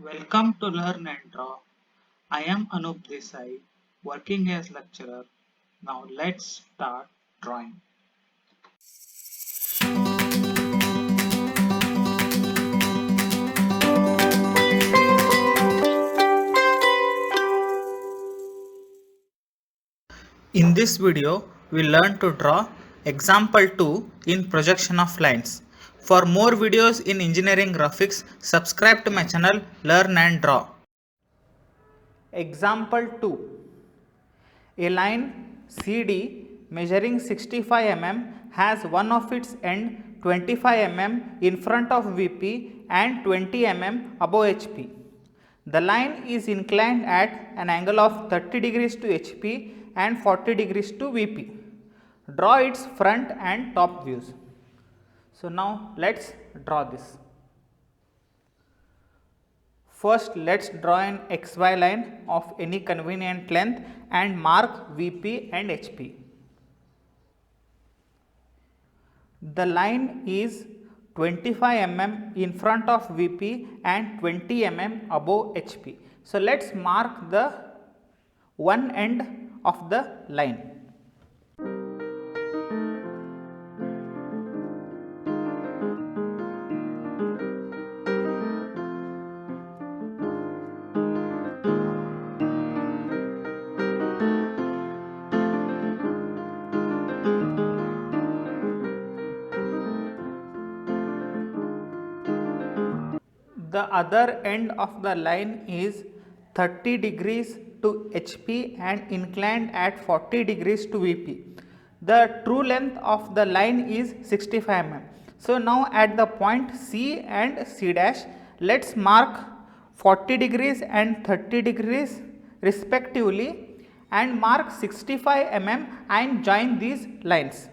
Welcome to Learn and Draw. I am Anup Desai, working as lecturer. Now let's start drawing. In this video, we learn to draw example 2 in projection of lines. For more videos in engineering graphics, subscribe to my channel Learn and Draw. Example 2. A line CD measuring 65 mm has one of its end 25 mm in front of VP and 20 mm above HP. The line is inclined at an angle of 30 degrees to HP and 40 degrees to VP. Draw its front and top views. So now let's draw this. First, let's draw an XY line of any convenient length and mark VP and HP. The line is 25 mm in front of VP and 20 mm above HP. So let's mark the one end of the line. The other end of the line is 30 degrees to HP and inclined at 40 degrees to VP. The true length of the line is 65 mm. So now at the point C and C dash, let's mark 40 degrees and 30 degrees respectively and mark 65 mm and join these lines.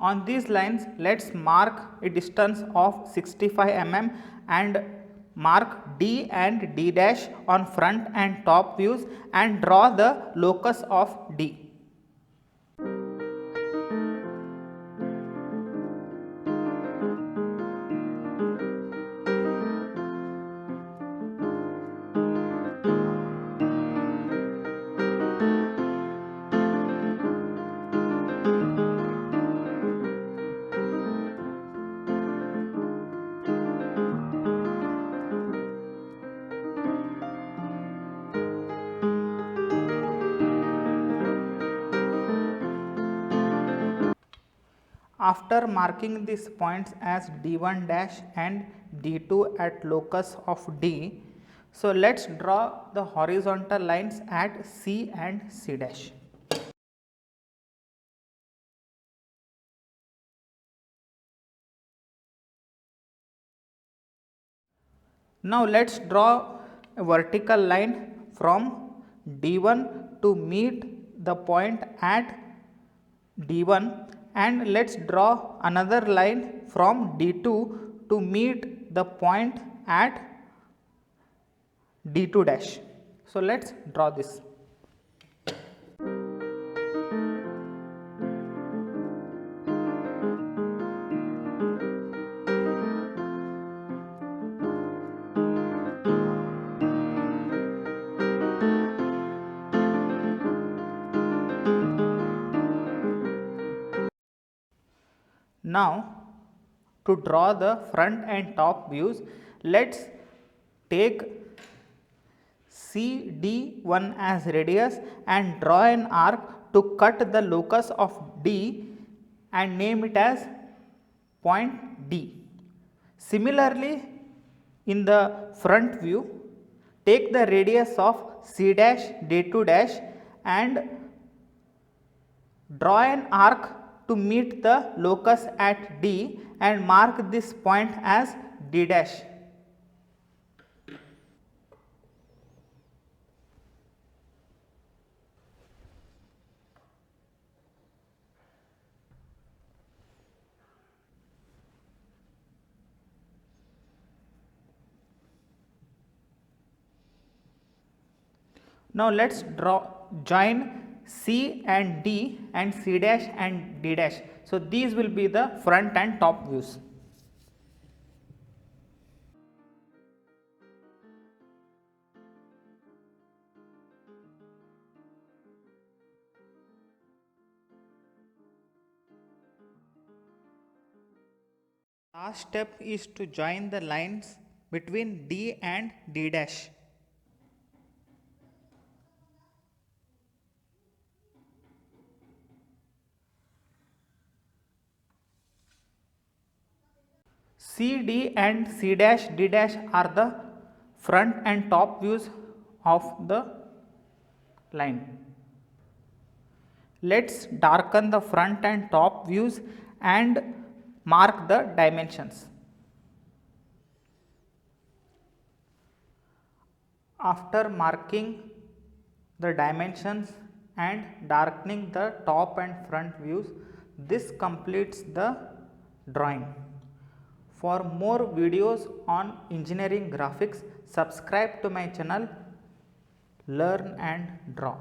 On these lines, let's mark a distance of 65 mm and mark D and D dash on front and top views and draw the locus of D. After marking these points as D1 dash and D2 at locus of D, so let's draw the horizontal lines at C and C dash. Now let's draw a vertical line from D1 to meet the point at D1 and let's draw another line from D2 to meet the point at D2 dash. So let's draw this. Now to draw the front and top views, let's take CD1 as radius and draw an arc to cut the locus of D and name it as point D. Similarly, in the front view, take the radius of C dash D2 dash and draw an arc to meet the locus at D and mark this point as D dash. Now let's join C and D and C dash and D dash. So these will be the front and top views. Last step is to join the lines between D and D dash. C, D and C dash, D dash are the front and top views of the line. Let's darken the front and top views and mark the dimensions. After marking the dimensions and darkening the top and front views, this completes the drawing. For more videos on engineering graphics, subscribe to my channel Learn and Draw.